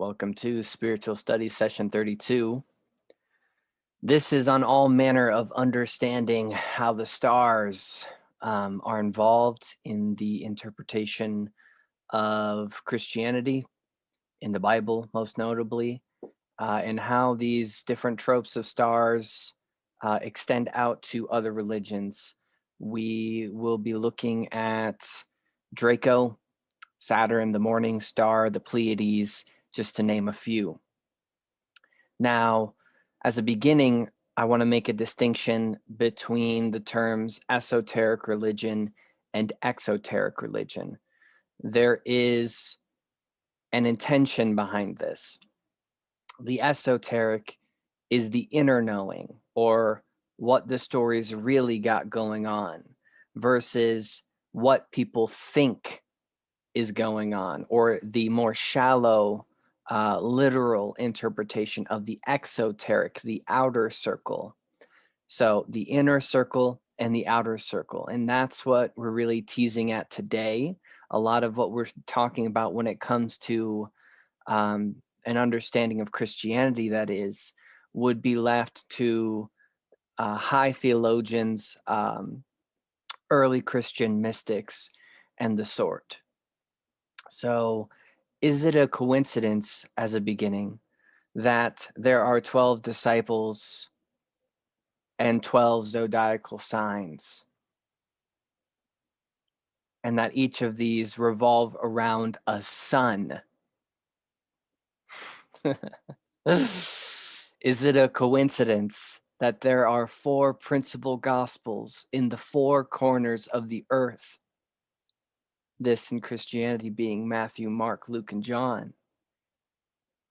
Welcome to Spiritual Studies Session 32. This is on all manner of understanding how the stars are involved in the interpretation of Christianity, in the Bible most notably, and how these different tropes of stars extend out to other religions. We will be looking at Draco, Saturn, the morning star, the Pleiades, just to name a few. Now, as a beginning, I want to make a distinction between the terms esoteric religion and exoteric religion. There is an intention behind this. The esoteric is the inner knowing, or what the stories really got going on, versus what people think is going on, or the more shallow literal interpretation of the exoteric, the outer circle. So the inner circle and the outer circle. And that's what we're really teasing at today. A lot of what we're talking about when it comes to an understanding of Christianity, that is, would be left to high theologians, early Christian mystics, and the sort. So, is it a coincidence as a beginning that there are 12 disciples and 12 zodiacal signs, and that each of these revolve around a sun? Is it a coincidence that there are 4 principal gospels in the 4 corners of the earth? This in Christianity being Matthew, Mark, Luke, and John.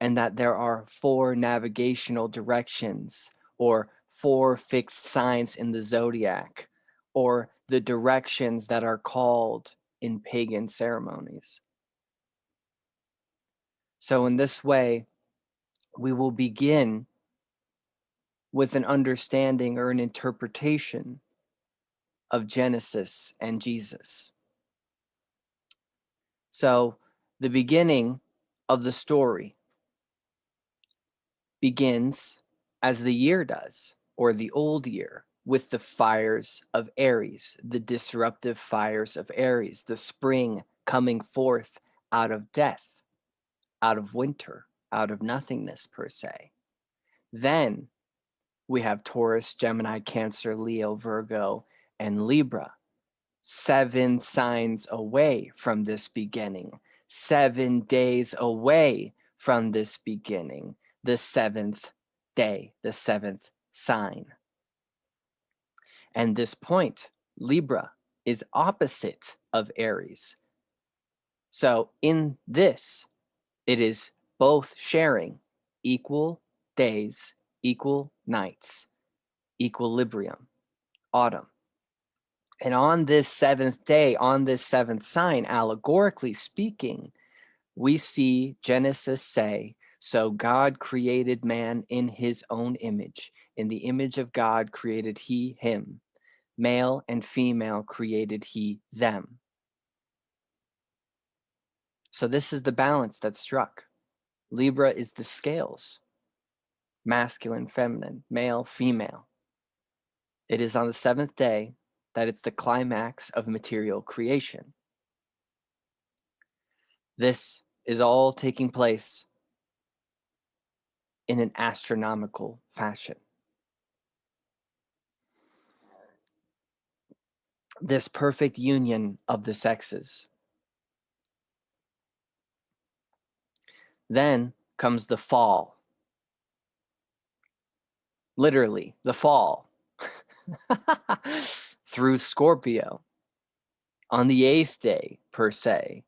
And that there are 4 navigational directions, or 4 fixed signs in the zodiac, or the directions that are called in pagan ceremonies. So in this way, we will begin with an understanding or an interpretation of Genesis and Jesus. So the beginning of the story begins as the year does, or the old year, with the fires of Aries, the disruptive fires of Aries, the spring coming forth out of death, out of winter, out of nothingness per se. Then we have Taurus, Gemini, Cancer, Leo, Virgo, and Libra. 7 signs away from this beginning, 7 days away from this beginning, the 7th day, the 7th sign. And this point, Libra, is opposite of Aries. So in this, it is both sharing equal days, equal nights, equilibrium, autumn. And on this 7th day, on this 7th sign, allegorically speaking, we see Genesis say, so God created man in his own image. In the image of God created he him. Male and female created he them. So this is the balance that's struck. Libra is the scales. Masculine, feminine, male, female. It is on the 7th day that it's the climax of material creation. This is all taking place in an astronomical fashion. This perfect union of the sexes. Then comes the fall. Literally, the fall. Through Scorpio. On the 8th day, per se.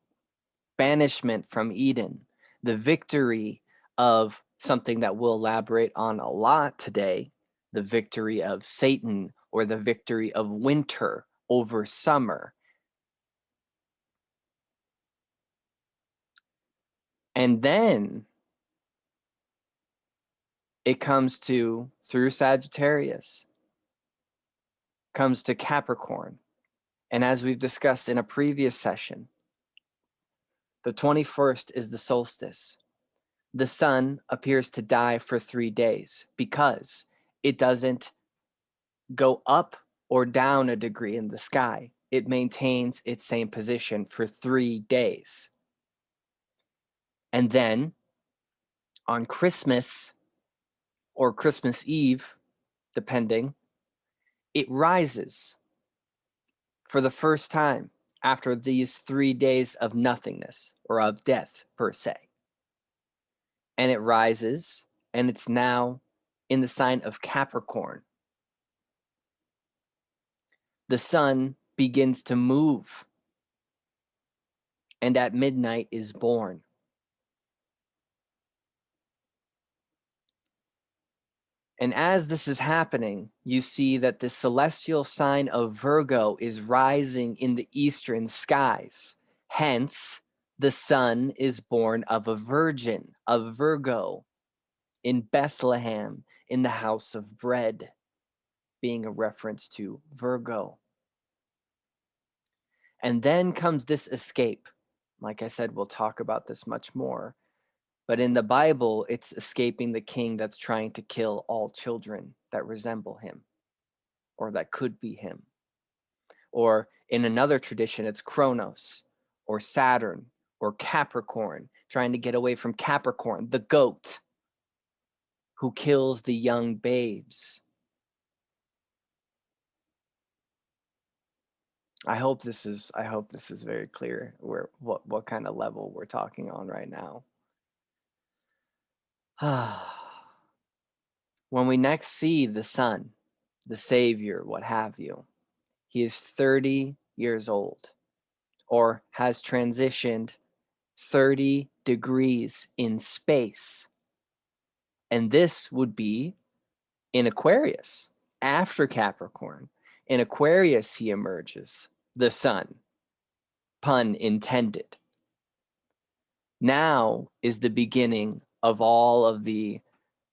Banishment from Eden. The victory of something that we'll elaborate on a lot today. The victory of Satan, or the victory of winter over summer. And then it comes to, through Sagittarius, comes to Capricorn. And as we've discussed in a previous session, the 21st is the solstice. the sun appears to die for 3 days because it doesn't go up or down a degree in the sky. It maintains its same position for 3 days. And then on Christmas or Christmas Eve, depending, it rises for the first time after these 3 days of nothingness or of death per se. And it rises, and it's now in the sign of Capricorn. The sun begins to move, and at midnight is born. And as this is happening, you see that the celestial sign of Virgo is rising in the eastern skies. Hence, the sun is born of a virgin, of Virgo, in Bethlehem, in the house of bread, being a reference to Virgo. And then comes this escape. Like I said, we'll talk about this much more. But in the Bible, it's escaping the king that's trying to kill all children that resemble him or that could be him. Or in another tradition, it's Kronos or Saturn or Capricorn, trying to get away from Capricorn, the goat who kills the young babes. I hope this is very clear what kind of level we're talking on right now. When we next see the Son, the Savior, what have you, he is 30 years old or has transitioned 30 degrees in space. And this would be in Aquarius, after Capricorn. In Aquarius, he emerges, the Sun, pun intended. Now is the beginning of all of the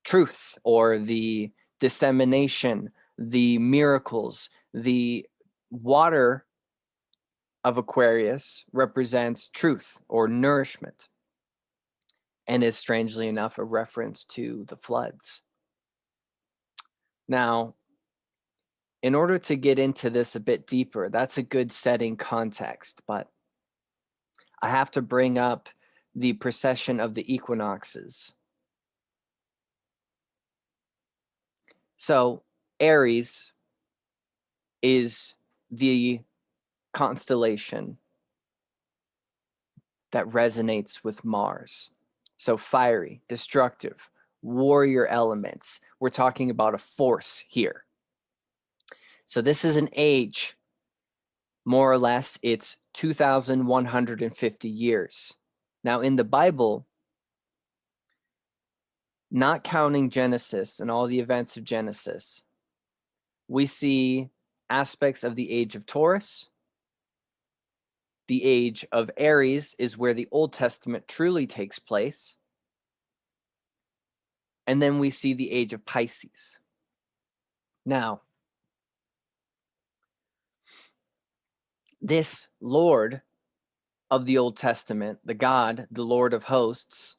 truth or the dissemination, the miracles. The water of Aquarius represents truth or nourishment and is, strangely enough, a reference to the floods. Now, in order to get into this a bit deeper, that's a good setting context, but I have to bring up the precession of the equinoxes. So Aries is the constellation that resonates with Mars. So fiery, destructive, warrior elements. We're talking about a force here. So this is an age, more or less, it's 2,150 years. Now in the Bible, not counting Genesis and all the events of Genesis, we see aspects of the age of Taurus. The age of Aries is where the Old Testament truly takes place. And then we see the age of Pisces. Now, this Lord of the Old Testament, the God, the Lord of hosts,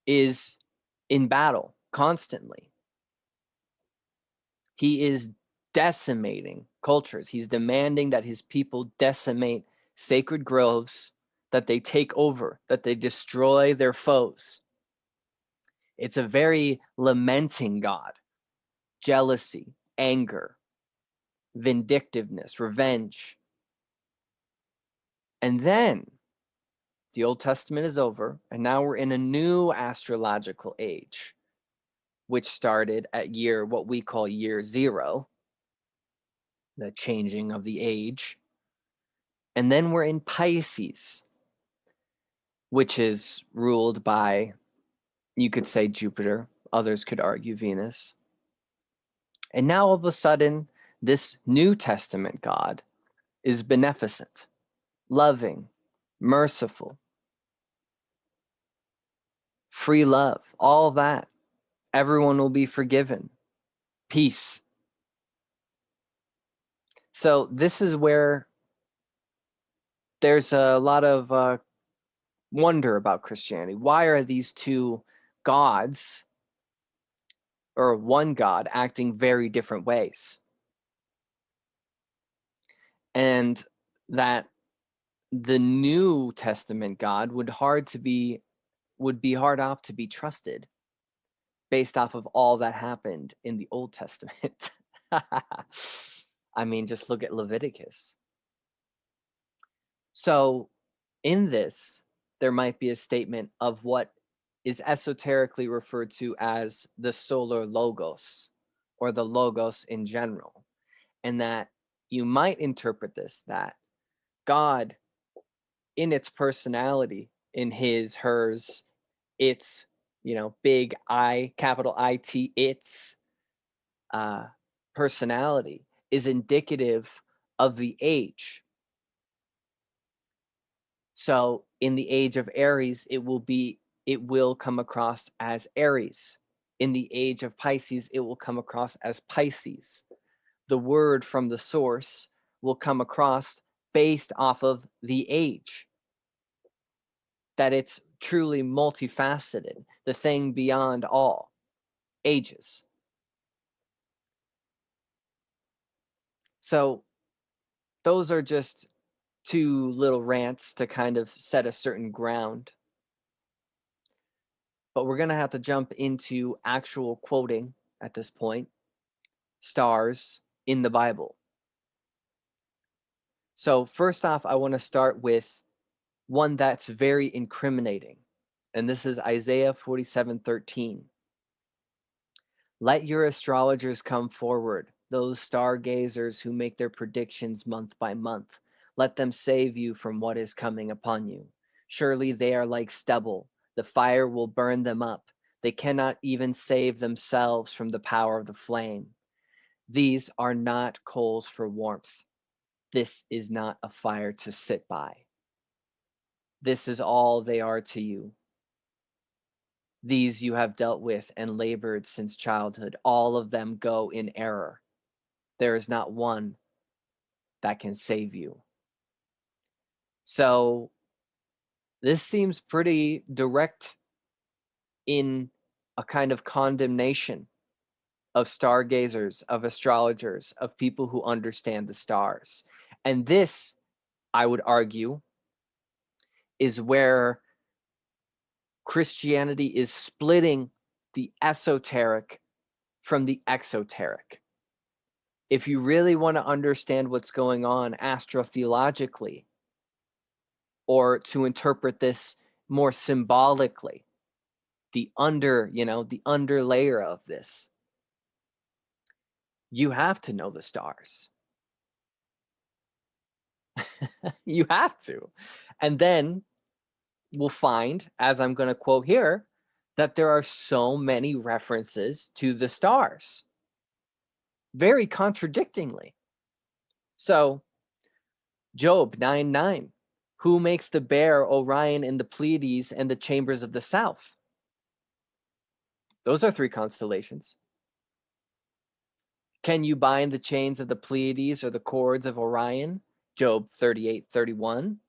is in battle constantly. He is decimating cultures. He's demanding that his people decimate sacred groves, that they take over, that they destroy their foes. It's a very lamenting God. Jealousy, anger, vindictiveness, revenge. And then the Old Testament is over, and now we're in a new astrological age, which started at what we call year 0, the changing of the age. And then we're in Pisces, which is ruled by, you could say, Jupiter. Others could argue Venus. And now all of a sudden, this New Testament God is beneficent, loving, merciful, free love, all that. Everyone will be forgiven. Peace. So this is where there's a lot of wonder about Christianity. Why are these two gods, or one God, acting very different ways? And that the New Testament God would be hard off to be trusted based off of all that happened in the Old Testament. I mean, just look at Leviticus. So in this, there might be a statement of what is esoterically referred to as the solar logos, or the logos in general. And that you might interpret this, that God, in its personality, in his, hers, its, big I, capital IT, its personality is indicative of the age. So in the age of Aries, it will come across as Aries. In the age of Pisces, it will come across as Pisces. The word from the source will come across based off of the age. That it's truly multifaceted, the thing beyond all ages. So those are just two little rants to kind of set a certain ground. But we're going to have to jump into actual quoting at this point, stars in the Bible. So first off, I want to start with one that's very incriminating. And this is Isaiah 47:13. Let your astrologers come forward, those stargazers who make their predictions month by month. Let them save you from what is coming upon you. Surely they are like stubble. The fire will burn them up. They cannot even save themselves from the power of the flame. These are not coals for warmth. This is not a fire to sit by. This is all they are to you. These you have dealt with and labored since childhood. All of them go in error. There is not one that can save you. So this seems pretty direct in a kind of condemnation of stargazers, of astrologers, of people who understand the stars. And this, I would argue, is where Christianity is splitting the esoteric from the exoteric. If you really want to understand what's going on astrotheologically, or to interpret this more symbolically, the under layer of this, you have to know the stars. You have to. And then we'll find, as I'm going to quote here, that there are so many references to the stars, very contradictingly. So Job 9:9, who makes the bear Orion in the Pleiades and the chambers of the south? Those are three constellations. Can you bind the chains of the Pleiades or the cords of Orion? Job 38:31.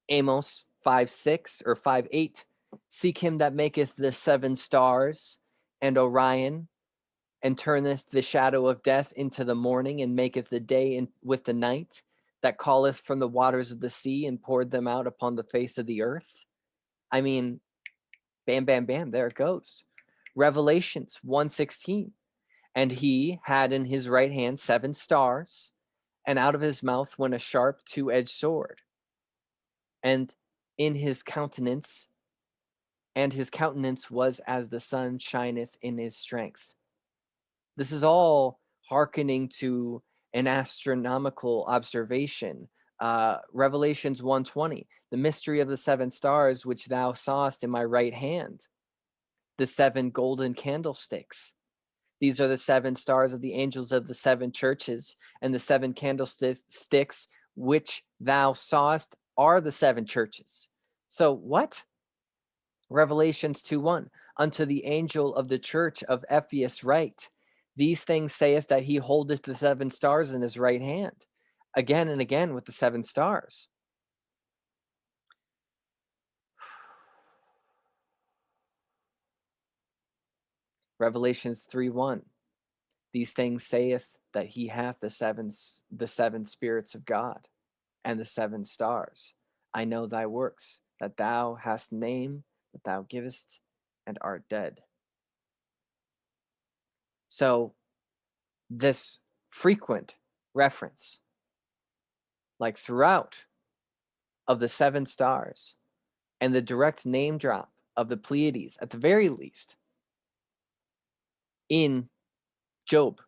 Amos 5:6 or 5:8. Seek him that maketh the seven stars and Orion, and turneth the shadow of death into the morning, and maketh the day with the night, that calleth from the waters of the sea and poured them out upon the face of the earth. I mean, bam, bam, bam, there it goes. Revelations 1:16. And he had in his right hand 7 stars, and out of his mouth went a sharp 2-edged sword. And in his countenance, was as the sun shineth in his strength. This is all hearkening to an astronomical observation. Revelations 1:20, the mystery of the 7 stars which thou sawest in my right hand, the 7 golden candlesticks. These are the 7 stars of the angels of the 7 churches, and the 7 candlesticks which thou sawest are the 7 churches. So what? Revelations 2:1, unto the angel of the church of Ephesus write, these things saith that he holdeth the 7 stars in his right hand. again and again with the 7 stars. Revelations 3:1. These things saith that he hath the seven spirits of God and the 7 stars. I know thy works, that thou hast name, that thou givest, and art dead. So this frequent reference, like throughout, of the 7 stars and the direct name drop of the Pleiades, at the very least, in Job,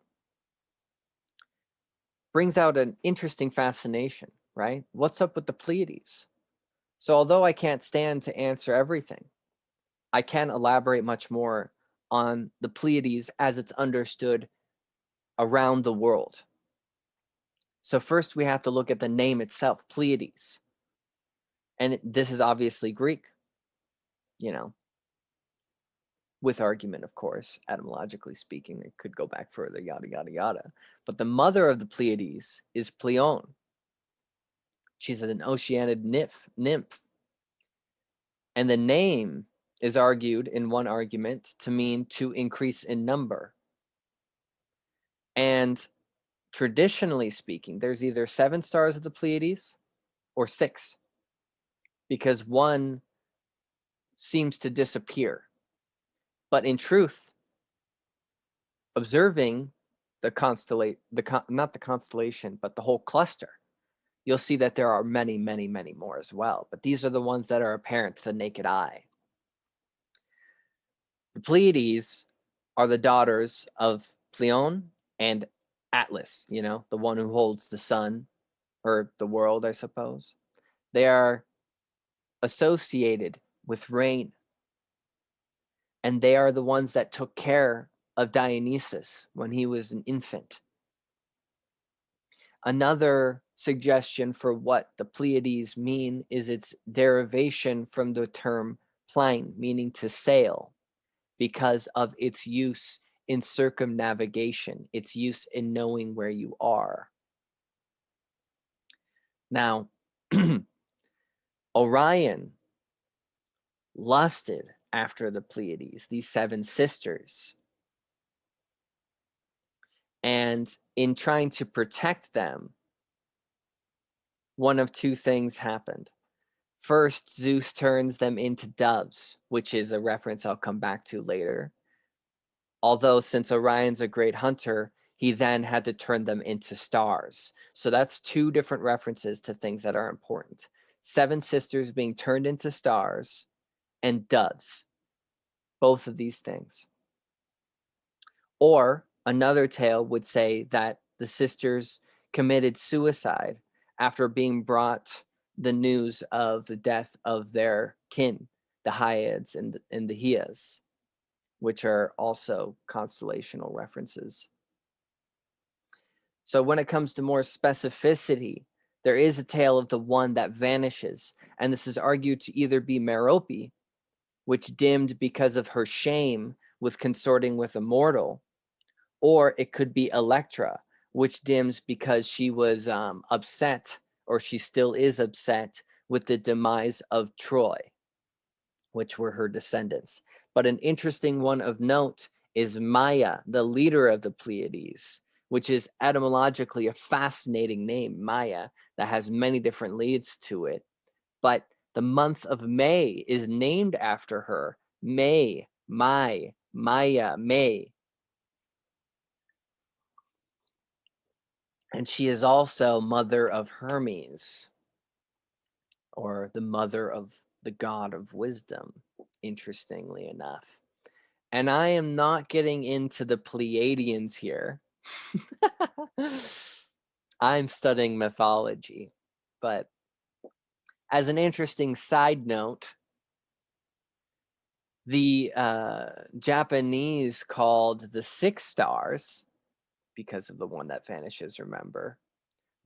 brings out an interesting fascination, right? What's up with the Pleiades? So although I can't stand to answer everything, I can elaborate much more on the Pleiades as it's understood around the world. So first we have to look at the name itself, Pleiades. And this is obviously Greek, you know, with argument, of course, etymologically speaking. It could go back further, yada, yada, yada. But the mother of the Pleiades is Pleione. She's an Oceanid nymph. And the name is argued in one argument to mean to increase in number. And traditionally speaking, there's either 7 stars of the Pleiades or 6, because one seems to disappear. But in truth, observing the not the constellation, but the whole cluster, you'll see that there are many, many, many more as well. But these are the ones that are apparent to the naked eye. The Pleiades are the daughters of Pleione and Atlas, you know, the one who holds the sun, or the world, I suppose. They are associated with rain, and they are the ones that took care of Dionysus when he was an infant. Another suggestion for what the Pleiades mean is its derivation from the term plain, meaning to sail, because of its use in circumnavigation, its use in knowing where you are. Now, Orion lusted after the Pleiades, these 7 sisters. And in trying to protect them, one of 2 things happened. First, Zeus turns them into doves, which is a reference I'll come back to later. Although, since Orion's a great hunter, he then had to turn them into stars. So that's 2 different references to things that are important. 7 sisters being turned into stars and doves. Both of these things. Or another tale would say that the sisters committed suicide after being brought the news of the death of their kin, the Hyades and the Hyas, which are also constellational references. So when it comes to more specificity, there is a tale of the one that vanishes, and this is argued to either be Merope, which dimmed because of her shame with consorting with a mortal, or it could be Electra, which dims because she was upset, or she still is upset, with the demise of Troy, which were her descendants. But an interesting one of note is Maya, the leader of the Pleiades, which is etymologically a fascinating name, Maya, that has many different leads to it. But the month of May is named after her. May, Maya, May. And she is also mother of Hermes, or the mother of the god of wisdom, interestingly enough. And I am not getting into the Pleiadians here. I'm studying mythology. But as an interesting side note, the Japanese called the 6 stars, because of the one that vanishes, remember,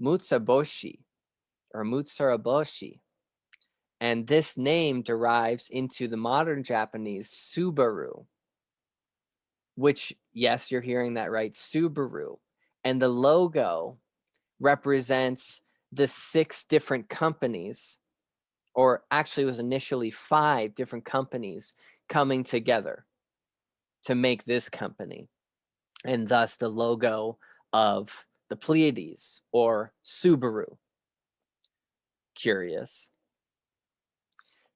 Mutsuboshi or Mutsuraboshi. And this name derives into the modern Japanese Subaru, which, yes, you're hearing that right, Subaru. And the logo represents the 6 different companies, or actually it was initially 5 different companies coming together to make this company, and thus the logo of the Pleiades or Subaru. Curious.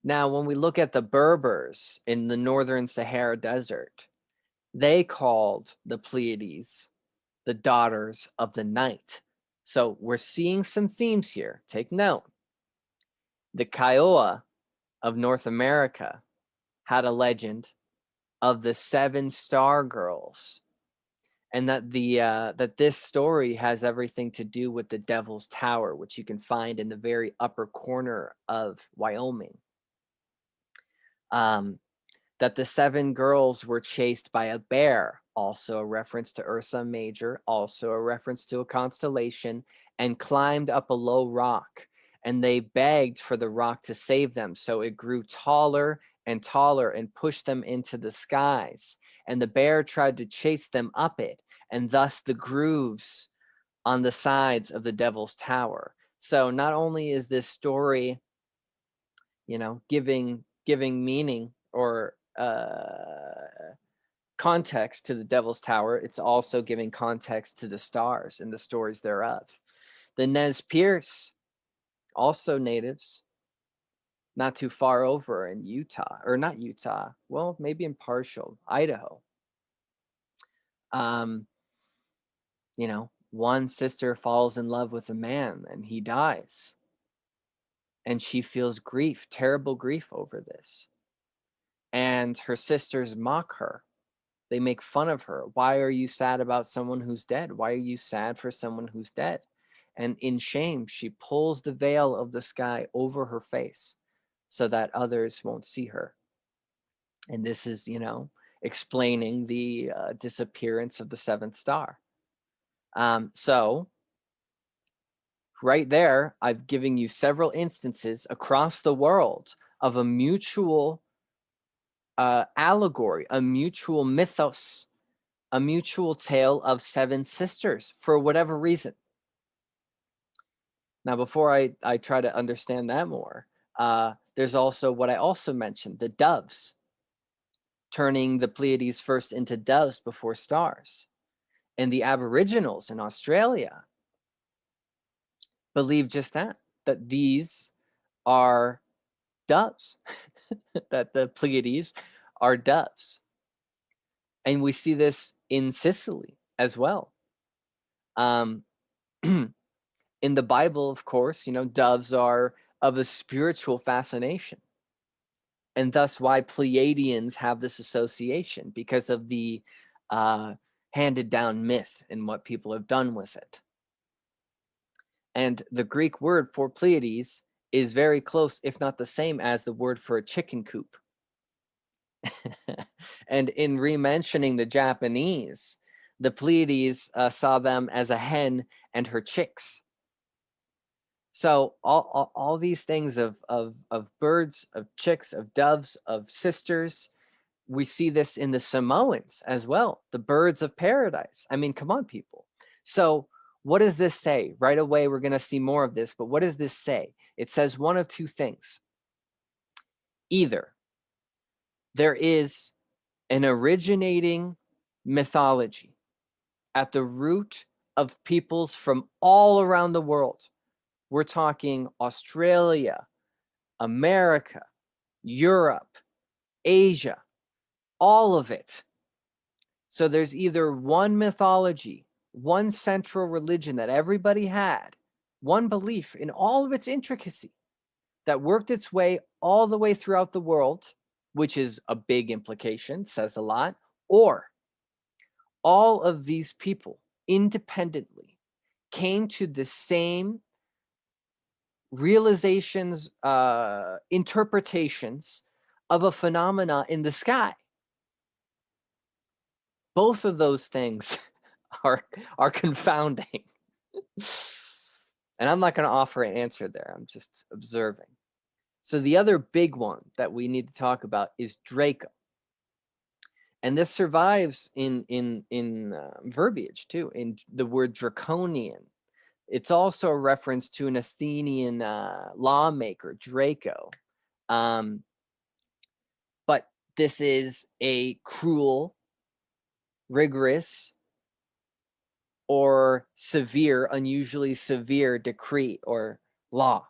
Now, when we look at the Berbers in the northern Sahara Desert, they called the Pleiades the daughters of the night. So we're seeing some themes here. Take note. The Kiowa of North America had a legend of the 7 star girls, and that that this story has everything to do with the Devil's Tower, which you can find in the very upper corner of Wyoming. That the 7 girls were chased by a bear, also a reference to Ursa Major, also a reference to a constellation, and climbed up a low rock. And they begged for the rock to save them. So it grew taller and taller and pushed them into the skies. And the bear tried to chase them up it, and thus the grooves on the sides of the Devil's Tower. So not only is this story, giving meaning or context to the Devil's Tower, it's also giving context to the stars and the stories thereof. The Nez Perce, also natives, not too far over in Utah, or not Utah, well, maybe in partial Idaho. One sister falls in love with a man and he dies. And she feels grief, terrible grief over this. And her sisters mock her. They make fun of her. Why are you sad about someone who's dead? Why are you sad for someone who's dead? And in shame, she pulls the veil of the sky over her face so that others won't see her. And this is, explaining the disappearance of the 7th star. So right there, I've given you several instances across the world of a mutual allegory, a mutual mythos, a mutual tale of 7 sisters for whatever reason. Now, before I try to understand that more, there's also what I also mentioned, the doves, turning the Pleiades first into doves before stars. And the Aboriginals in Australia believe just that these are doves, that the Pleiades are doves. And we see this in Sicily as well. In the Bible, of course, doves are of a spiritual fascination. And thus why Pleiadians have this association, because of the handed down myth and what people have done with it. And the Greek word for Pleiades is very close, if not the same, as the word for a chicken coop. And in re-mentioning the Japanese, the Pleiades saw them as a hen and her chicks. So all these things of birds, of chicks, of doves, of sisters, we see this in the Samoans as well, the birds of paradise. I mean, come on, people. So what does this say? Right away, we're going to see more of this, but what does this say? It says one of two things. Either there is an originating mythology at the root of peoples from all around the world. We're talking Australia, America, Europe, Asia, all of it. So there's either one mythology, one central religion that everybody had, one belief in all of its intricacy that worked its way all the way throughout the world, which is a big implication, says a lot, or all of these people independently came to the same realizations, interpretations of a phenomena in the sky. Both of those things are confounding. And I'm not going to offer an answer there. I'm just observing. So the other big one that we need to talk about is Draco. And this survives in verbiage too, in the word draconian, It's also a reference to an Athenian lawmaker, Draco. But this is a cruel, rigorous, or severe, unusually severe decree or law.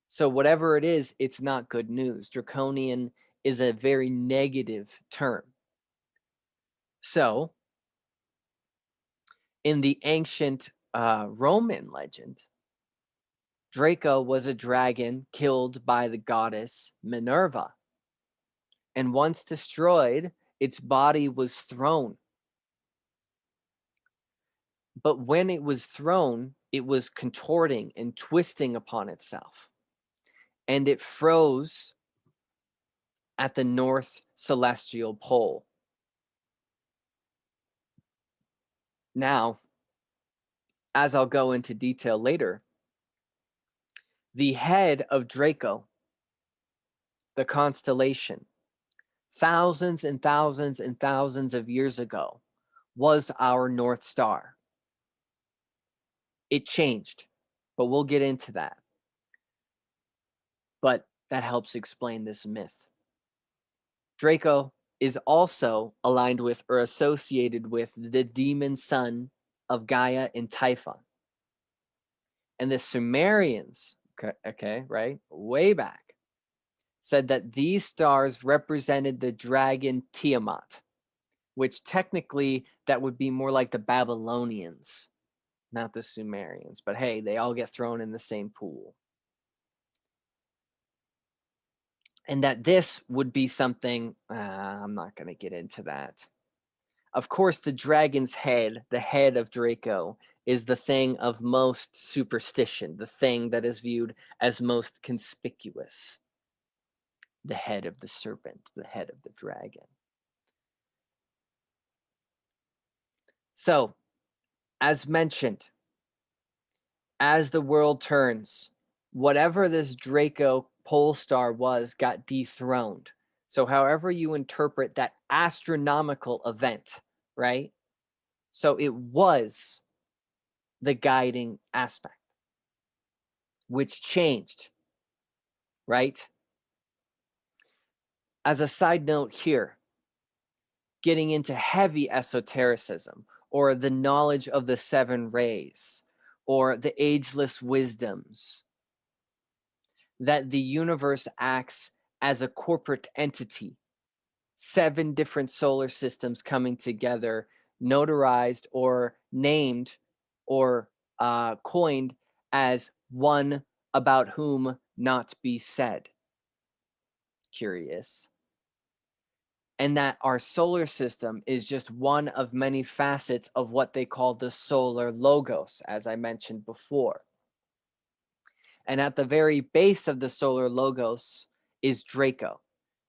So whatever it is, it's not good news. Draconian is a very negative term. So in the ancient Roman legend, Draco was a dragon killed by the goddess Minerva. And once destroyed, its body was thrown. But when it was thrown, it was contorting and twisting upon itself. And it froze at the North Celestial Pole. Now, as I'll go into detail later, the head of Draco, the constellation, thousands and thousands and thousands of years ago, was our North Star. It changed, but we'll get into that. But that helps explain this myth. Draco is also aligned with or associated with the demon son of Gaia and Typhon. And the Sumerians, okay, right, way back, said that these stars represented the dragon Tiamat, which technically that would be more like the Babylonians, not the Sumerians. But hey, they all get thrown in the same pool. And that this would be something, I'm not going to get into that. Of course, the dragon's head, the head of Draco, is the thing of most superstition, the thing that is viewed as most conspicuous. The head of the serpent, the head of the dragon. So, as mentioned, as the world turns, whatever this Draco pole star was got dethroned. So, however you interpret that astronomical event, right? So, it was the guiding aspect, which changed, right? As a side note here, getting into heavy esotericism or the knowledge of the seven rays or the ageless wisdoms, that the universe acts as a corporate entity, 7 different solar systems coming together, notarized or named or coined as one about whom not be said. Curious. And that our solar system is just one of many facets of what they call the solar logos, as I mentioned before. And at the very base of the solar logos is Draco.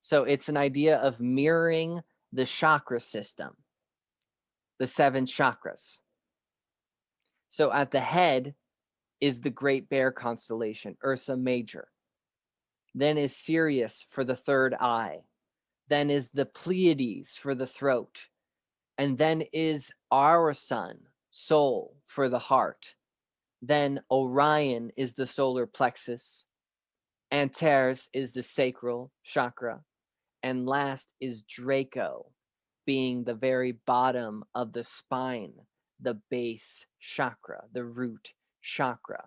So it's an idea of mirroring the chakra system, the 7 chakras. So at the head is the Great Bear constellation, Ursa Major. Then is Sirius for the third eye. Then is the Plêiades for the throat. And then is our sun, Sol, for the heart. Then Orion is the solar plexus. Antares is the sacral chakra. And last is Draco, being the very bottom of the spine, the base chakra, the root chakra.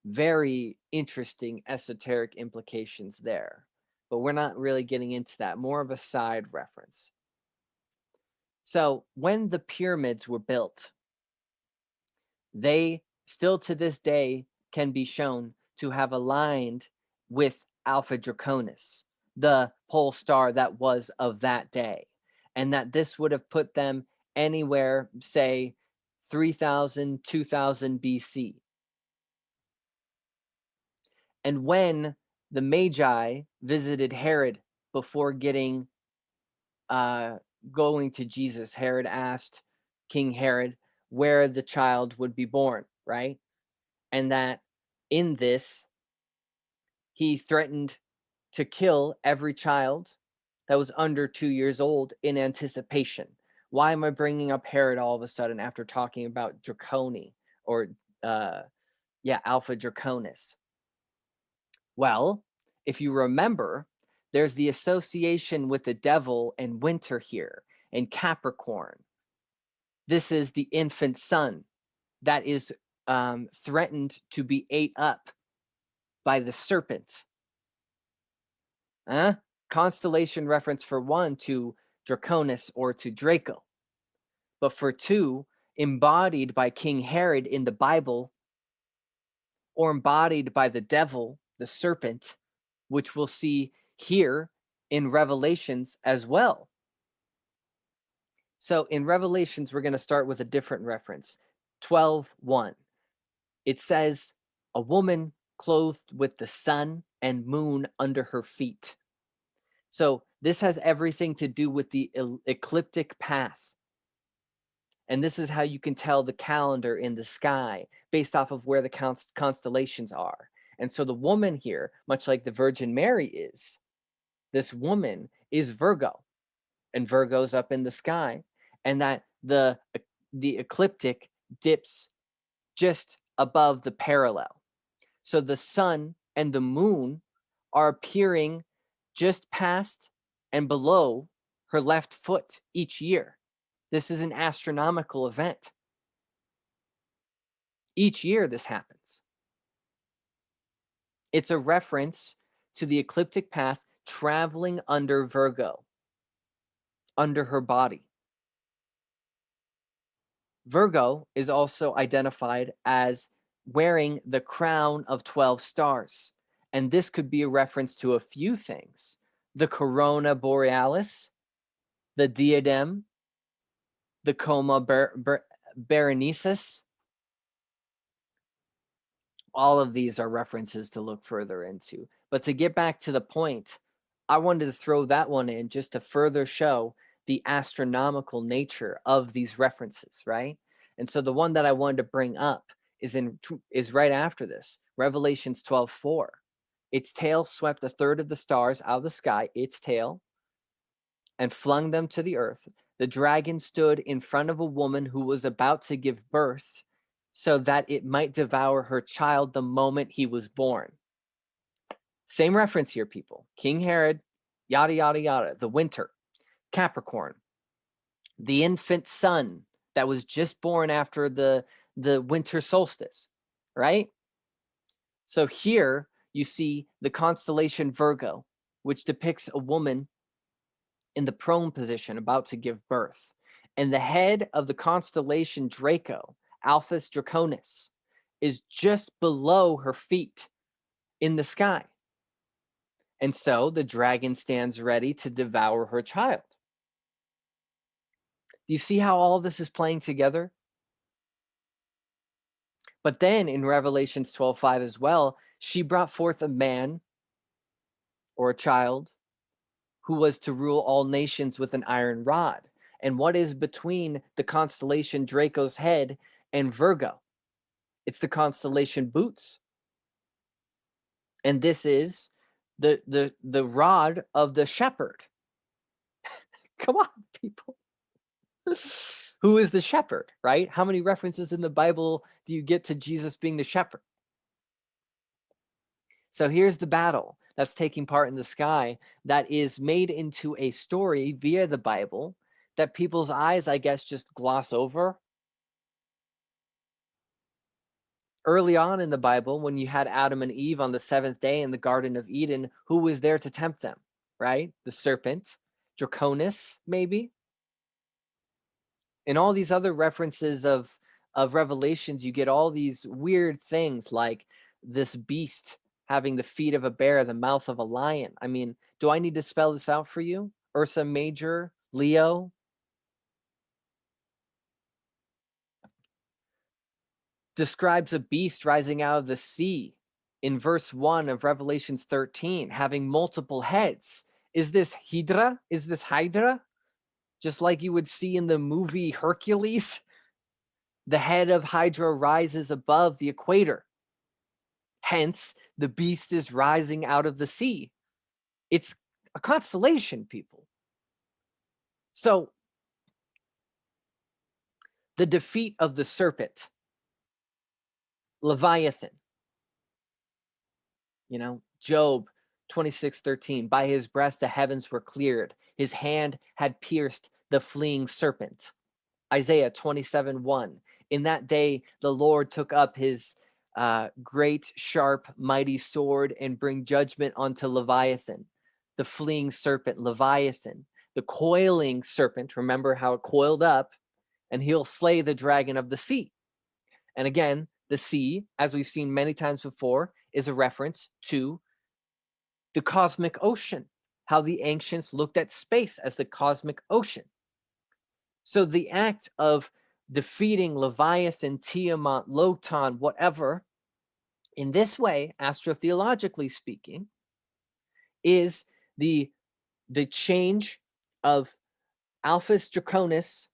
Very interesting esoteric implications there. But we're not really getting into that, more of a side reference. So when the pyramids were built, they still to this day can be shown to have aligned with Alpha Draconis, the pole star that was of that day, and that this would have put them anywhere, say, 3000, 2000 BC. And when the Magi visited Herod before going to Jesus, Herod asked King Herod where the child would be born, right? And that in this, he threatened to kill every child that was under 2 years old in anticipation. Why am I bringing up Herod all of a sudden after talking about Draconi or Alpha Draconis. Well, if you remember, there's the association with the devil and winter here and Capricorn. This is the infant sun that is threatened to be ate up by the serpent. Constellation reference for 1 to Draconis or to Draco, but for 2, embodied by King Herod in the Bible, or embodied by the devil, the serpent, which we'll see here in Revelations as well. So in Revelations, we're going to start with a different reference. 12:1. It says, a woman clothed with the sun and moon under her feet. So this has everything to do with the ecliptic path. And this is how you can tell the calendar in the sky based off of where the constellations are. And so the woman here, much like the Virgin Mary is, this woman is Virgo, and Virgo's up in the sky, and that the ecliptic dips just above the parallel. So the sun and the moon are appearing just past and below her left foot each year. This is an astronomical event. Each year this happens. It's a reference to the ecliptic path traveling under Virgo, under her body. Virgo is also identified as wearing the crown of 12 stars. And this could be a reference to a few things: the corona borealis, the diadem, the coma berenices. All of these are references to look further into. But to get back to the point, I wanted to throw that one in just to further show the astronomical nature of these references, right? And so the one that I wanted to bring up is right after this, Revelations 12:4. Its tail swept a third of the stars out of the sky, its tail, and flung them to the earth. The dragon stood in front of a woman who was about to give birth, so that it might devour her child the moment he was born. Same reference here, people. King Herod, yada, yada, yada. The winter, Capricorn, the infant son that was just born after the winter solstice, right? So here you see the constellation Virgo, which depicts a woman in the prone position about to give birth. And the head of the constellation Draco, Alphas Draconis, is just below her feet in the sky. And so the dragon stands ready to devour her child. Do you see how all this is playing together? But then in Revelations 12:5 as well, she brought forth a man or a child who was to rule all nations with an iron rod. And what is between the constellation Draco's head and Virgo? It's the constellation Boots. And this is the rod of the shepherd. Come on, people. Who is the shepherd, right? How many references in the Bible do you get to Jesus being the shepherd? So here's the battle that's taking part in the sky that is made into a story via the Bible that people's eyes, I guess, just gloss over. Early on in the Bible, when you had Adam and Eve on the 7th day in the Garden of Eden, who was there to tempt them, right? The serpent, Draconis, maybe. In all these other references of Revelations, you get all these weird things like this beast having the feet of a bear, the mouth of a lion. I mean, do I need to spell this out for you? Ursa Major, Leo. Describes a beast rising out of the sea in verse 1 of Revelations 13, having multiple heads. Is this Hydra? Is this Hydra? Just like you would see in the movie Hercules? The head of Hydra rises above the equator. Hence, the beast is rising out of the sea. It's a constellation, people. So, the defeat of the serpent Leviathan, Job 26:13, by his breath the heavens were cleared, his hand had pierced the fleeing serpent. Isaiah 27:1, in that day the Lord took up his great, sharp, mighty sword and bring judgment onto Leviathan, the fleeing serpent, Leviathan, the coiling serpent. Remember how it coiled up, and he'll slay the dragon of the sea. And again, the sea, as we've seen many times before, is a reference to the cosmic ocean, how the ancients looked at space as the cosmic ocean. So the act of defeating Leviathan, Tiamat, Lotan, whatever, in this way, astrotheologically speaking, is the change of Alphas Draconis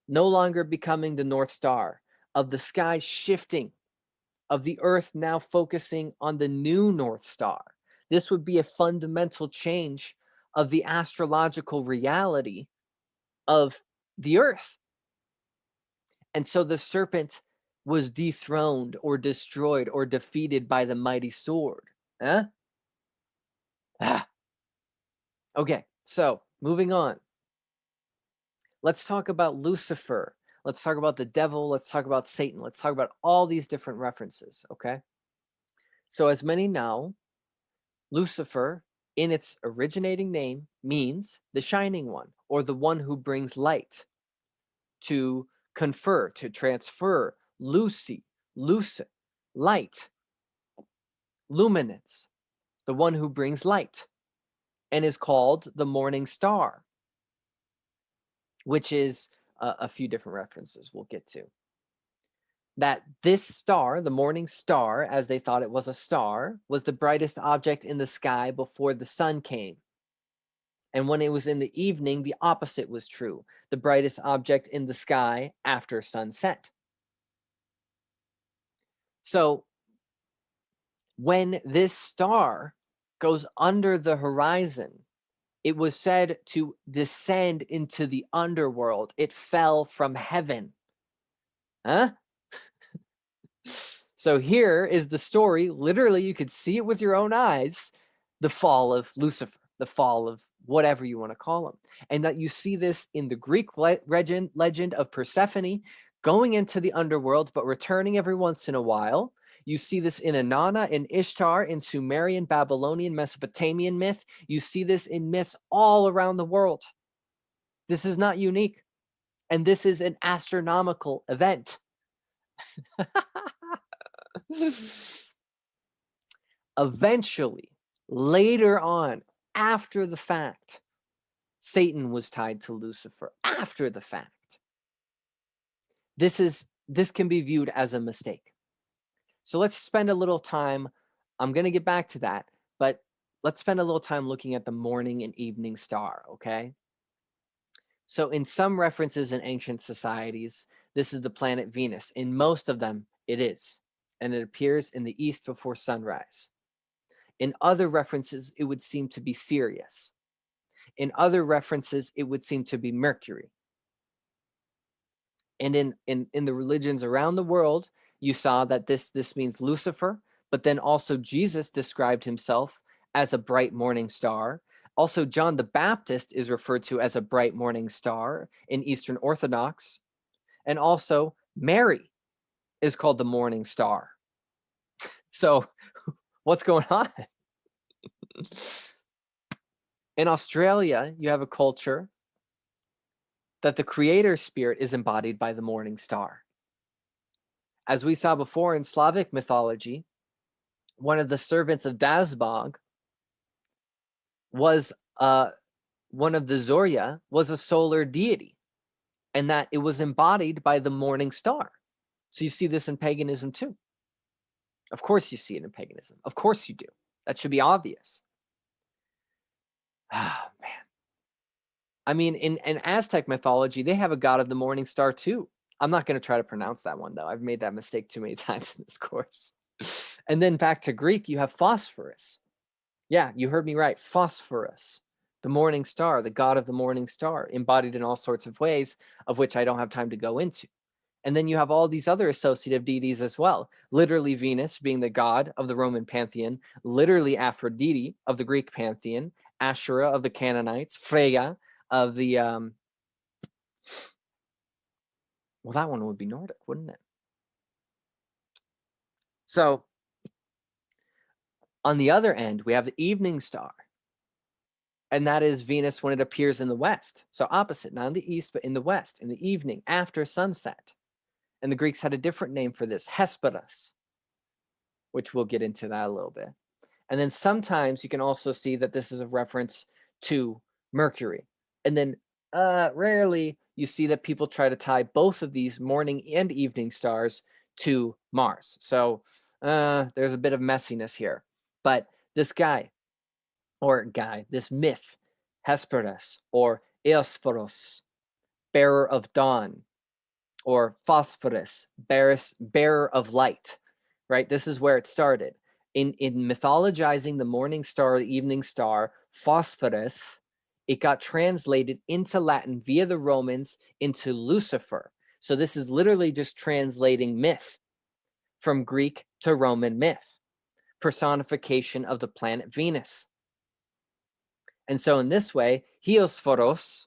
no longer becoming the North Star, of the sky shifting, of the Earth now focusing on the new North Star. This would be a fundamental change of the astrological reality of the Earth. And so the serpent was dethroned or destroyed or defeated by the mighty sword. Huh? Okay, so moving on. Let's talk about Lucifer. Let's talk about the devil. Let's talk about Satan. Let's talk about all these different references, okay? So as many know, Lucifer, in its originating name, means the shining one, or the one who brings light, to confer, to transfer, lucy, lucid, light, luminance, the one who brings light, and is called the morning star, which is a few different references we'll get to. That this star, the morning star, as they thought it was a star, was the brightest object in the sky before the sun came. And when it was in the evening, the opposite was true, the brightest object in the sky after sunset. So when this star goes under the horizon, it was said to descend into the underworld. It fell from heaven. Huh? So here is the story. Literally, you could see it with your own eyes, the fall of Lucifer, the fall of whatever you want to call him. And that you see this in the Greek legend of Persephone going into the underworld, but returning every once in a while. You see this in Inanna, in Ishtar, in Sumerian, Babylonian, Mesopotamian myth. You see this in myths all around the world. This is not unique. And this is an astronomical event. Eventually, later on, after the fact, Satan was tied to Lucifer. After the fact. This can be viewed as a mistake. So let's spend a little time. I'm going to get back to that, but let's spend a little time looking at the morning and evening star, okay? So in some references in ancient societies, this is the planet Venus. In most of them, it is, and it appears in the east before sunrise. In other references, it would seem to be Sirius. In other references, it would seem to be Mercury. And in the religions around the world, you saw that this means Lucifer, but then also Jesus described himself as a bright morning star. Also, John the Baptist is referred to as a bright morning star in Eastern Orthodox. And also, Mary is called the morning star. So, what's going on? In Australia, you have a culture that the creator spirit is embodied by the morning star. As we saw before in Slavic mythology, one of the servants of Dazbog was one of the Zorya was a solar deity, and that it was embodied by the morning star. So you see this in paganism too. Of course you see it in paganism. Of course you do. That should be obvious. Oh, man. I mean, in Aztec mythology, they have a god of the morning star too. I'm not going to try to pronounce that one, though. I've made that mistake too many times in this course. And then back to Greek, you have Phosphorus. Yeah, you heard me right. Phosphorus, the morning star, the god of the morning star, embodied in all sorts of ways, of which I don't have time to go into. And then you have all these other associative deities as well. Literally Venus being the god of the Roman pantheon, literally Aphrodite of the Greek pantheon, Ashura of the Canaanites, Freya of the, well, that one would be Nordic, wouldn't it? So on the other end, we have the evening star. And that is Venus when it appears in the west. So opposite, not in the east, but in the west, in the evening, after sunset. And the Greeks had a different name for this, Hesperus, which we'll get into that a little bit. And then sometimes you can also see that this is a reference to Mercury. And then rarely you see that people try to tie both of these morning and evening stars to Mars. So there's a bit of messiness here. But this this myth, Hesperus or Eosphorus, bearer of dawn, or Phosphorus, bearer of light, right? This is where it started. In mythologizing the morning star, the evening star, Phosphorus, it got translated into Latin via the Romans into Lucifer. So this is literally just translating myth from Greek to Roman myth, personification of the planet Venus. And so in this way, Hieosphoros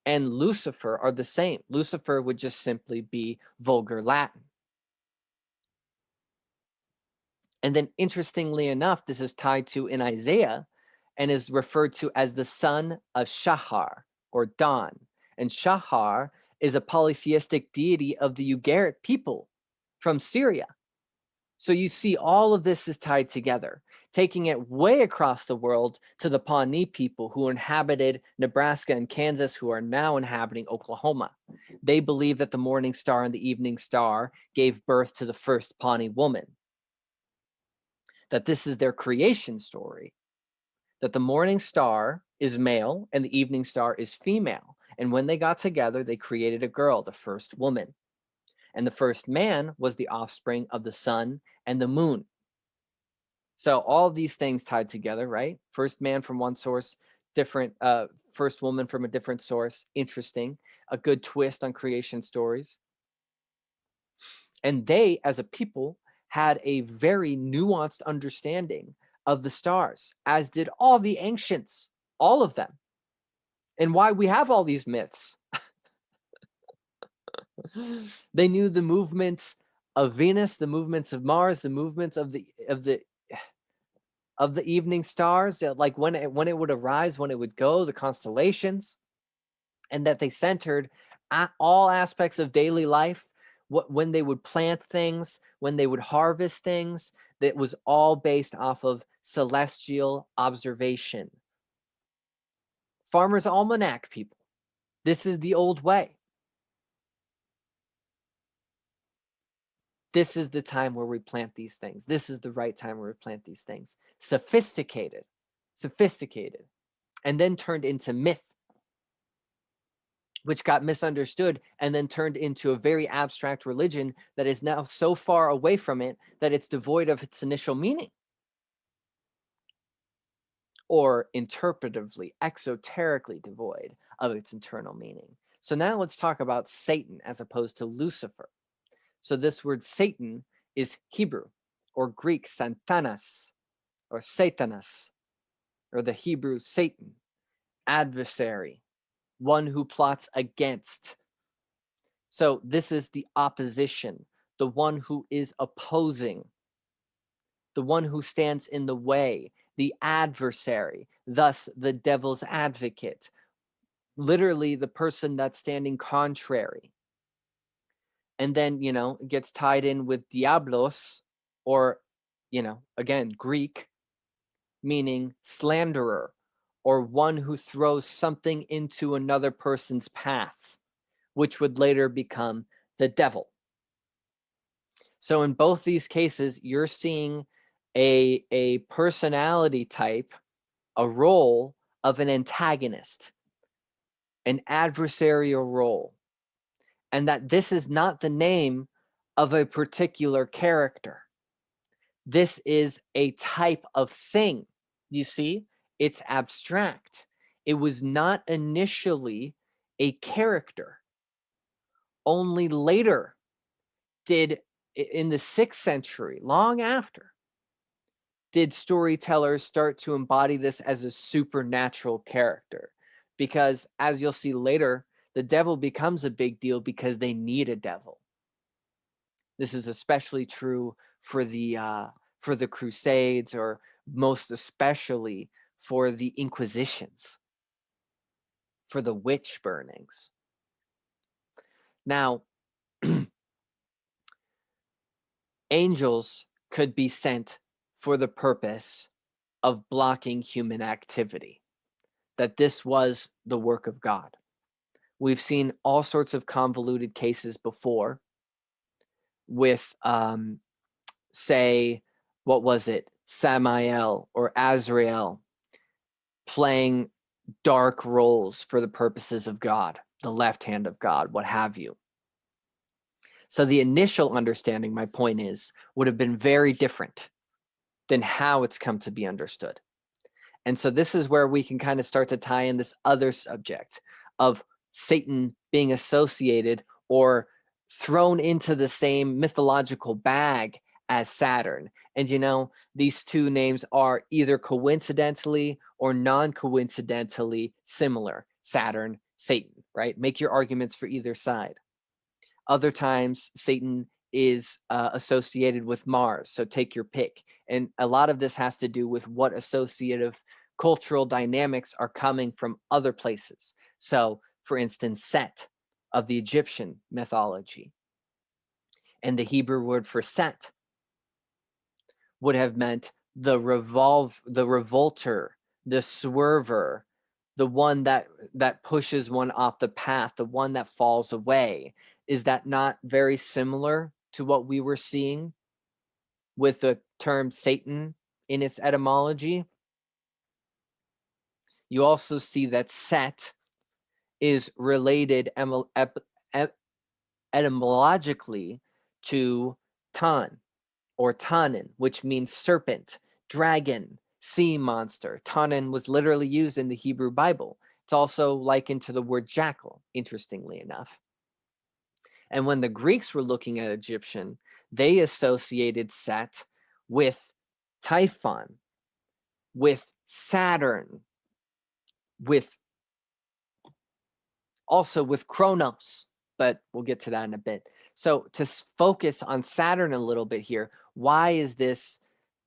and Lucifer are the same. Lucifer would just simply be vulgar Latin. And then interestingly enough, this is tied to in Isaiah and is referred to as the son of Shahar or dawn. And Shahar is a polytheistic deity of the Ugarit people from Syria. So you see all of this is tied together, taking it way across the world to the Pawnee people who inhabited Nebraska and Kansas, who are now inhabiting Oklahoma. They believe that the morning star and the evening star gave birth to the first Pawnee woman, that this is their creation story, that the morning star is male and the evening star is female. And when they got together, they created a girl, the first woman. And the first man was the offspring of the sun and the moon. So all these things tied together, right? First man from one source, different, first woman from a different source. Interesting. A good twist on creation stories. And they, as a people, had a very nuanced understanding of the stars, as did all the ancients, all of them. And why we have all these myths. They knew the movements of Venus, the movements of Mars, the movements of the evening stars, like when it would arise, when it would go, the constellations, and that they centered all aspects of daily life. When they would plant things, when they would harvest things, that was all based off of celestial observation. Farmer's Almanac, people. This is the old way. This is the time where we plant these things. This is the right time where we plant these things. Sophisticated, and then turned into myth, which got misunderstood and then turned into a very abstract religion that is now so far away from it that it's devoid of its initial meaning. Or interpretively, exoterically devoid of its internal meaning. So now let's talk about Satan as opposed to Lucifer. So this word Satan is Hebrew or Greek Satanas or Satanas, or the Hebrew Satan, adversary, one who plots against. So this is the opposition, the one who is opposing, the one who stands in the way, the adversary, thus the devil's advocate, literally the person that's standing contrary. And then, it gets tied in with diablos, or, again, Greek, meaning slanderer, or one who throws something into another person's path, which would later become the devil. So in both these cases, you're seeing a personality type, a role of an antagonist, an adversarial role, and that this is not the name of a particular character. This is a type of thing. You see, it's abstract. It was not initially a character, only later did, in the 6th century, long after, did storytellers start to embody this as a supernatural character. Because as you'll see later, the devil becomes a big deal because they need a devil. This is especially true for the Crusades, or most especially for the Inquisitions, for the witch burnings. Now, angels could be sent for the purpose of blocking human activity, that this was the work of God. We've seen all sorts of convoluted cases before with, say, what was it? Samael or Azrael playing dark roles for the purposes of God, the left hand of God, what have you. So the initial understanding, my point is, would have been very different than how it's come to be understood. And so this is where we can kind of start to tie in this other subject of Satan being associated or thrown into the same mythological bag as Saturn. And these two names are either coincidentally or non-coincidentally similar. Saturn, Satan, right? Make your arguments for either side. Other times, Satan is associated with Mars, so take your pick. And a lot of this has to do with what associative cultural dynamics are coming from other places. So, for instance, Set of the Egyptian mythology, and the Hebrew word for Set would have meant the revolter, the swerver, the one that pushes one off the path, the one that falls away. Is that not very similar to what we were seeing with the term Satan in its etymology? You also see that Set is related etymologically to Tan or Tanin, which means serpent, dragon, sea monster. Tanin was literally used in the Hebrew Bible. It's also likened to the word jackal, interestingly enough. And when the Greeks were looking at Egyptian, they associated Set with Typhon, with Saturn, also with Kronos, but we'll get to that in a bit. So to focus on Saturn a little bit here, why is this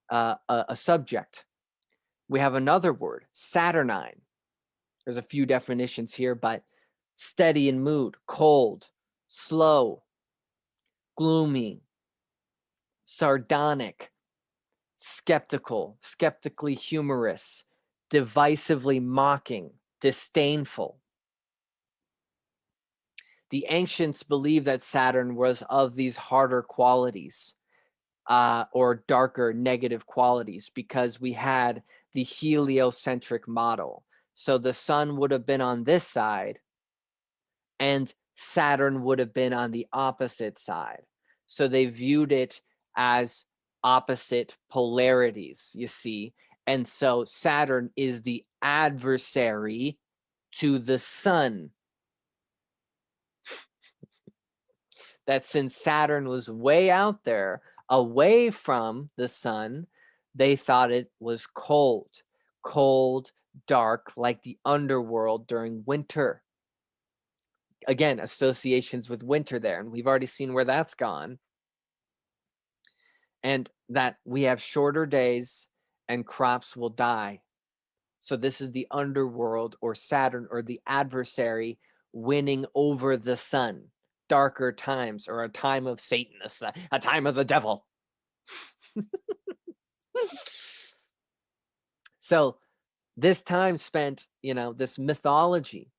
a subject? We have another word, Saturnine. There's a few definitions here, but steady in mood, cold, slow, gloomy, sardonic, skeptical, skeptically humorous, divisively mocking, disdainful. The ancients believed that Saturn was of these harder qualities, or darker negative qualities, because we had the heliocentric model. So the sun would have been on this side and Saturn would have been on the opposite side. So they viewed it as opposite polarities, you see. And so Saturn is the adversary to the sun. That since Saturn was way out there, away from the sun, they thought it was cold, dark, like the underworld during winter. Again, associations with winter there, and we've already seen where that's gone. And that we have shorter days and crops will die. So this is the underworld, or Saturn, or the adversary winning over the sun. Darker times, or a time of Satan, a time of the devil. So this time spent, this mythology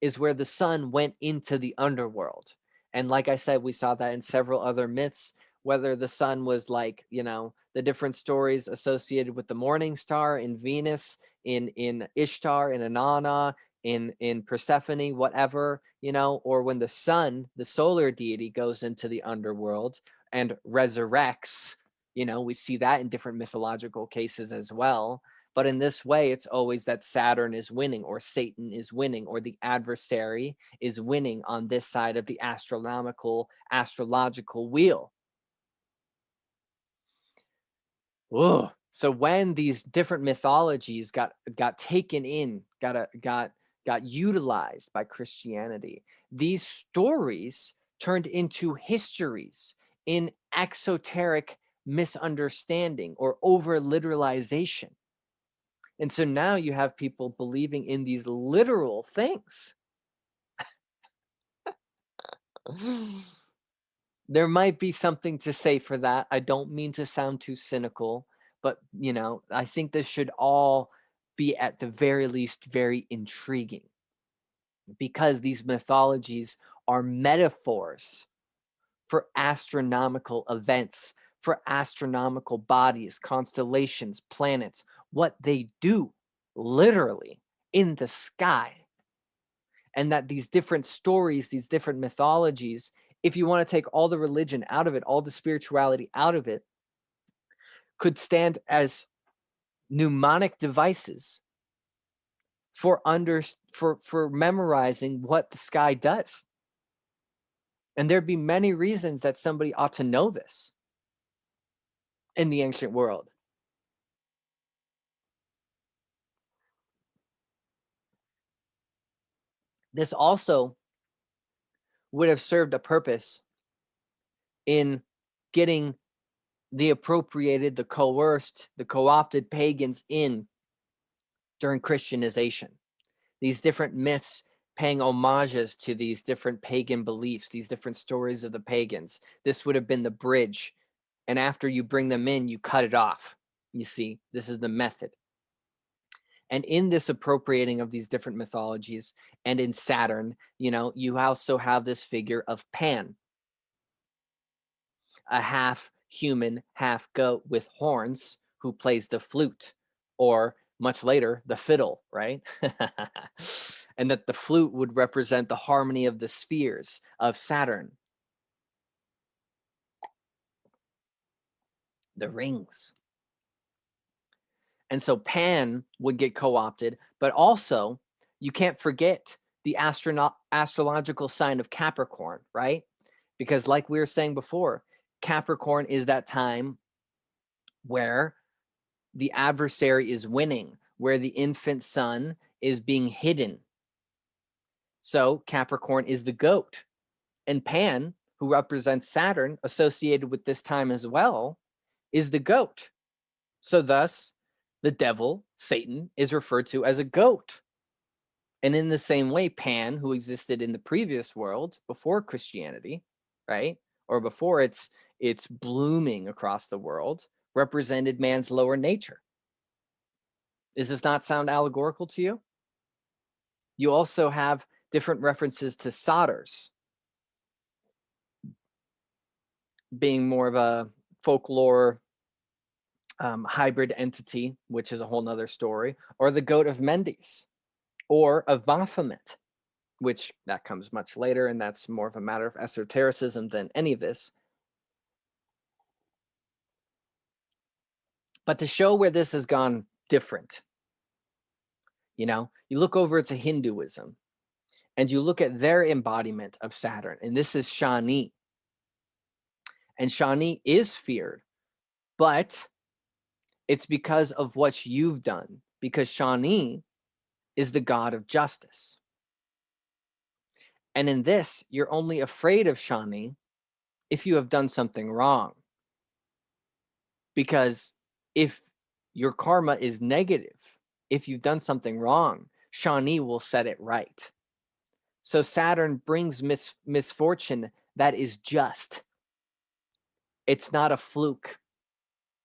is where the sun went into the underworld. And like I said, we saw that in several other myths, whether the sun was like, the different stories associated with the morning star in Venus, in Ishtar, in Inanna, in Persephone, whatever, or when the sun, the solar deity, goes into the underworld and resurrects. We see that in different mythological cases as well. But in this way, it's always that Saturn is winning, or Satan is winning, or the adversary is winning on this side of the astrological wheel. Whoa. So when these different mythologies got taken in, got utilized by Christianity, these stories turned into histories in exoteric misunderstanding or over literalization. And so now you have people believing in these literal things. There might be something to say for that. I don't mean to sound too cynical, but I think this should all be at the very least very intriguing, because these mythologies are metaphors for astronomical events, for astronomical bodies, constellations, planets, what they do literally in the sky. And that these different stories, these different mythologies, if you want to take all the religion out of it, all the spirituality out of it, could stand as mnemonic devices for memorizing what the sky does. And there'd be many reasons that somebody ought to know this in the ancient world. This also would have served a purpose in getting the appropriated, the coerced, the co-opted pagans in during Christianization. These different myths paying homages to these different pagan beliefs, these different stories of the pagans. This would have been the bridge. And after you bring them in, you cut it off. You see, this is the method. And in this appropriating of these different mythologies, and in Saturn, you also have this figure of Pan, a half human, half goat with horns, who plays the flute, or much later, the fiddle, right? And that the flute would represent the harmony of the spheres of Saturn, the rings. And so Pan would get co-opted, but also you can't forget the astrological sign of Capricorn, right? Because like we were saying before, Capricorn is that time where the adversary is winning, where the infant sun is being hidden. So Capricorn is the goat. And Pan, who represents Saturn, associated with this time as well, is the goat. So thus, the devil, Satan, is referred to as a goat. And in the same way, Pan, who existed in the previous world before Christianity, right, or before it's blooming across the world, represented man's lower nature. Does this not sound allegorical to you? You also have different references to satyrs being more of a folklore hybrid entity, which is a whole nother story, or the goat of Mendes, or of Baphomet, which that comes much later, and that's more of a matter of esotericism than any of this. But to show where this has gone different, you look over to Hinduism, and you look at their embodiment of Saturn, and this is Shani. And Shani is feared, but it's because of what you've done, because Shani is the god of justice. And in this, you're only afraid of Shani if you have done something wrong. Because if your karma is negative, if you've done something wrong, Shani will set it right. So Saturn brings misfortune that is just. It's not a fluke,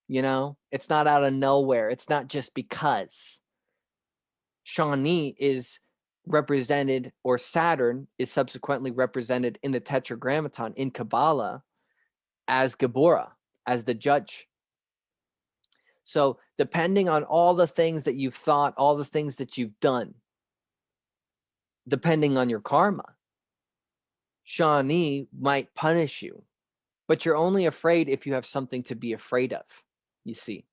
It's not out of nowhere. It's not just because. Shani is represented, or Saturn is subsequently represented in the Tetragrammaton in Kabbalah as Gabora, as the judge. So depending on all the things that you've thought, all the things that you've done, depending on your karma, Shani might punish you, but you're only afraid if you have something to be afraid of, you see.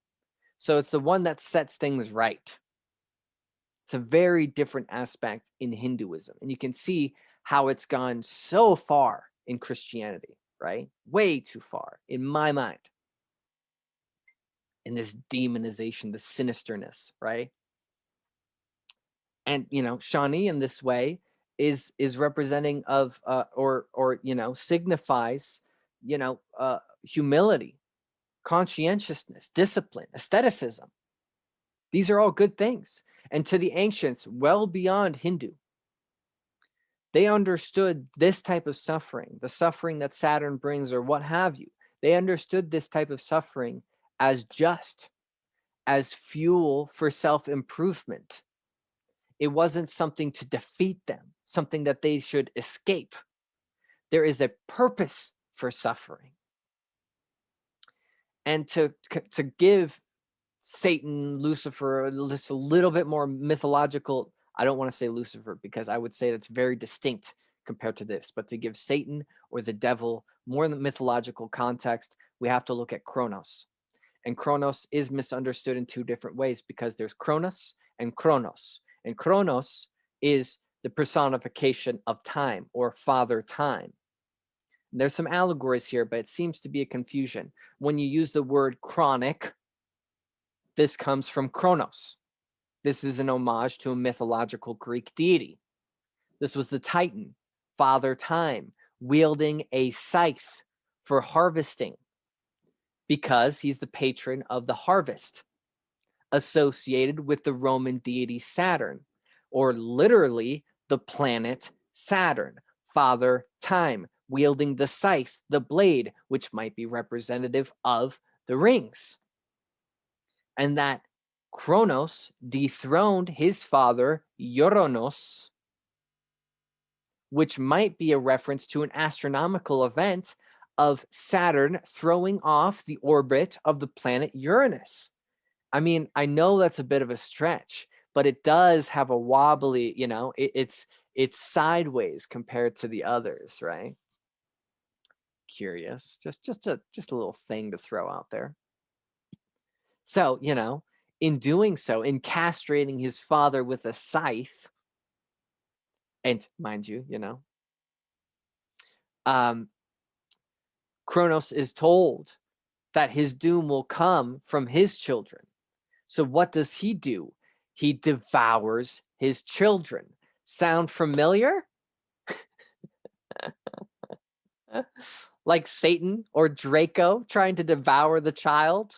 So it's the one that sets things right. It's a very different aspect in Hinduism. And you can see how it's gone so far in Christianity, right? Way too far, in my mind. In this demonization, the sinisterness, right? And Shawnee in this way is representing of or signifies humility, conscientiousness, discipline, aestheticism. These are all good things. And to the ancients, well beyond Hindu, they understood this type of suffering, the suffering that Saturn brings or what have you. They understood this type of suffering as just, as fuel for self-improvement. It wasn't something to defeat them, something that they should escape. There is a purpose for suffering. And to give Satan, Lucifer, just a little bit more mythological, I don't want to say Lucifer because I would say that's very distinct compared to this, but to give Satan or the devil more in the mythological context, we have to look at Kronos. And Kronos is misunderstood in two different ways because there's Kronos and Kronos. And Kronos is the personification of time or father time. And there's some allegories here, but it seems to be a confusion. When you use the word chronic, this comes from Kronos. This is an homage to a mythological Greek deity. This was the Titan, father time, wielding a scythe for harvesting because he's the patron of the harvest, associated with the Roman deity Saturn, or literally the planet Saturn, father time, wielding the scythe, the blade, which might be representative of the rings. And that Kronos dethroned his father Uranus, which might be a reference to an astronomical event of Saturn throwing off the orbit of the planet Uranus. I mean, I know that's a bit of a stretch, but it does have a wobbly, it's sideways compared to the others, right? Curious, just a little thing to throw out there. So, in doing so, in castrating his father with a scythe, and mind you, Kronos is told that his doom will come from his children. So what does he do? He devours his children. Sound familiar? Like Satan or Draco trying to devour the child?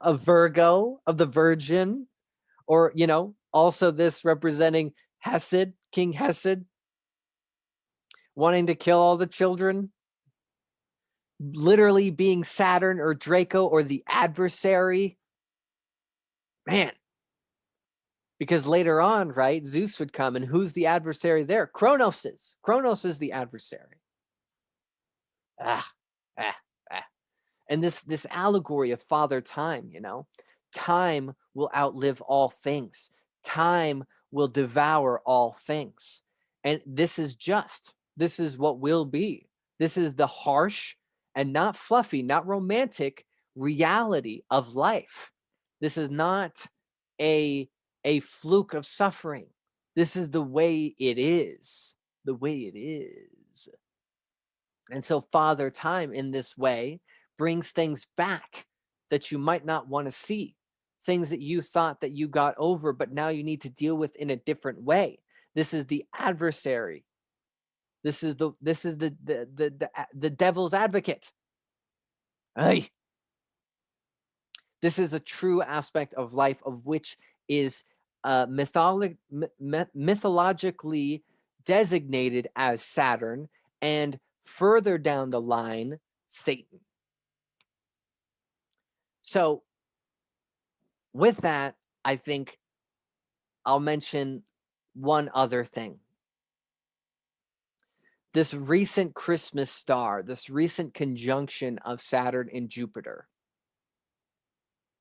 A Virgo of the Virgin? Or, also this representing Hesed, King Hesed, wanting to kill all the children? Literally being Saturn or Draco or the adversary. Man. Because later on, right, Zeus would come, and who's the adversary there? Kronos is. Kronos is the adversary. And this allegory of father time, time will outlive all things. Time will devour all things. And this is just. This is what will be. This is the harsh and not fluffy, not romantic reality of life. This is not a fluke of suffering. This is the way it is. The way it is. And so Father Time in this way brings things back that you might not want to see. Things that you thought that you got over, but now you need to deal with in a different way. This is the adversary. This is the devil's advocate. Ay. This is a true aspect of life of which is mythologically designated as Saturn, and further down the line, Satan. So with that, I think I'll mention one other thing. This recent Christmas star, this recent conjunction of Saturn and Jupiter.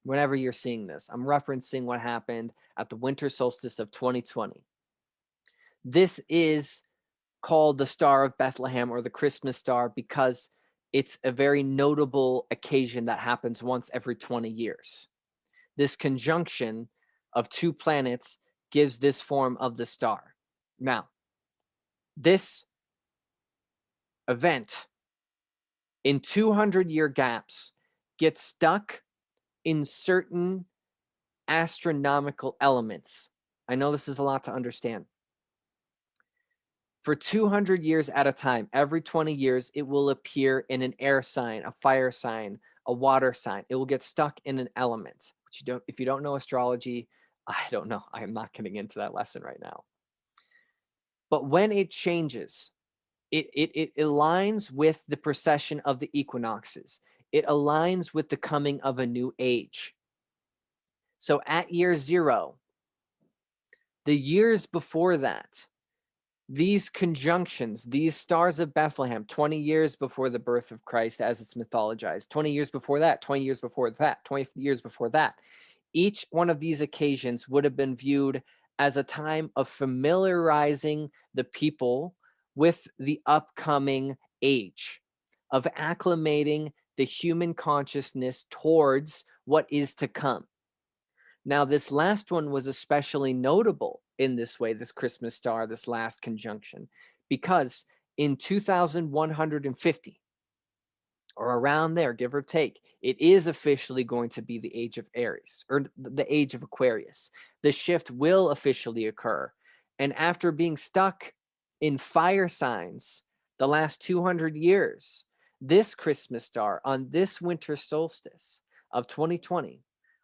Whenever you're seeing this, I'm referencing what happened at the winter solstice of 2020. This is called the Star of Bethlehem or the Christmas star because it's a very notable occasion that happens once every 20 years. This conjunction of two planets gives this form of the star. Now, this event in 200-year gaps gets stuck in certain astronomical elements. I know this is a lot to understand. For 200 years at a time, every 20 years, it will appear in an air sign, a fire sign, a water sign. It will get stuck in an element. Which if you don't know astrology, I don't know. I am not getting into that lesson right now. But when it changes, it aligns with the precession of the equinoxes. It aligns with the coming of a new age. So at year 0, the years before that, these conjunctions, these stars of Bethlehem, 20 years before the birth of Christ as it's mythologized, 20 years before that, 20 years before that, 20 years before that, each one of these occasions would have been viewed as a time of familiarizing the people with the upcoming age, of acclimating the human consciousness towards what is to come. Now, this last one was especially notable in this way, this Christmas star, this last conjunction, because in 2150, or around there, give or take, it is officially going to be the age of Aries, or the age of Aquarius. The shift will officially occur. And after being stuck in fire signs the last 200 years, this Christmas star on this winter solstice of 2020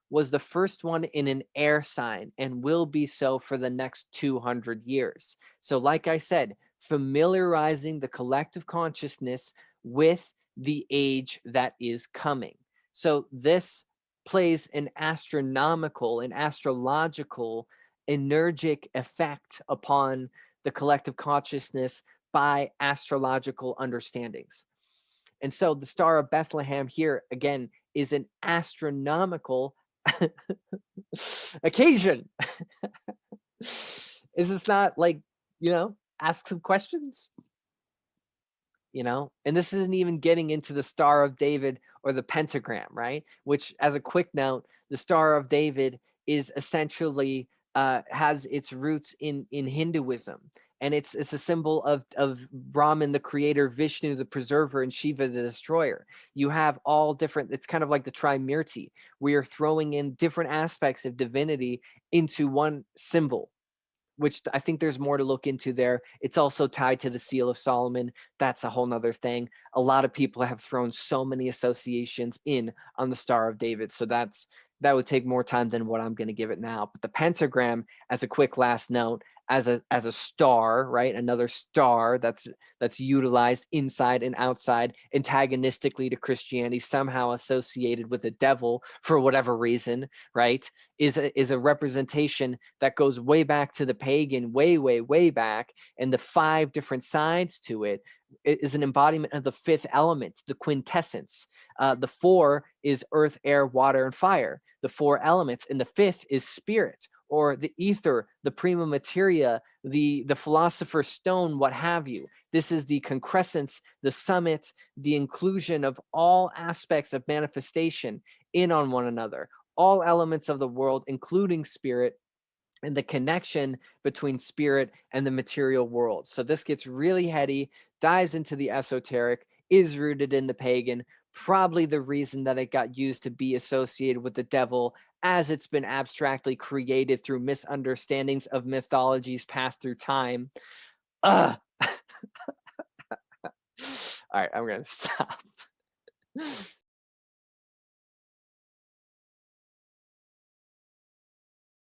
was the first one in an air sign and will be so for the next 200 years. So like I said, familiarizing the collective consciousness with the age that is coming. So this plays an astronomical, an astrological, energic effect upon the collective consciousness by astrological understandings. And so the Star of Bethlehem here, again, is an astronomical occasion. Is this not like, ask some questions? And this isn't even getting into the Star of David or the pentagram, right? Which, as a quick note, the Star of David is essentially has its roots in Hinduism, and it's a symbol of Brahman, the creator, Vishnu, the preserver, and Shiva, the destroyer. You have all different. It's kind of like the Trimurti. We are throwing in different aspects of divinity into one symbol, which I think there's more to look into there. It's also tied to the Seal of Solomon. That's a whole nother thing. A lot of people have thrown so many associations in on the Star of David. So that would take more time than what I'm going to give it now. But the pentagram, as a quick last note, as a star, right? Another star that's utilized inside and outside, antagonistically to Christianity, somehow associated with the devil for whatever reason, right? Is a representation that goes way back to the pagan, way back, and the 5 different sides to it is an embodiment of the 5th element, the quintessence. The 4 is earth, air, water, and fire, the 4 elements, and the 5th is spirit, or the ether, the prima materia, the philosopher's stone, what have you. This is the concrescence, the summit, the inclusion of all aspects of manifestation in on one another, all elements of the world, including spirit, and the connection between spirit and the material world. So this gets really heady, dives into the esoteric, is rooted in the pagan, probably the reason that it got used to be associated with the devil, as it's been abstractly created through misunderstandings of mythologies passed through time. All right, I'm going to stop.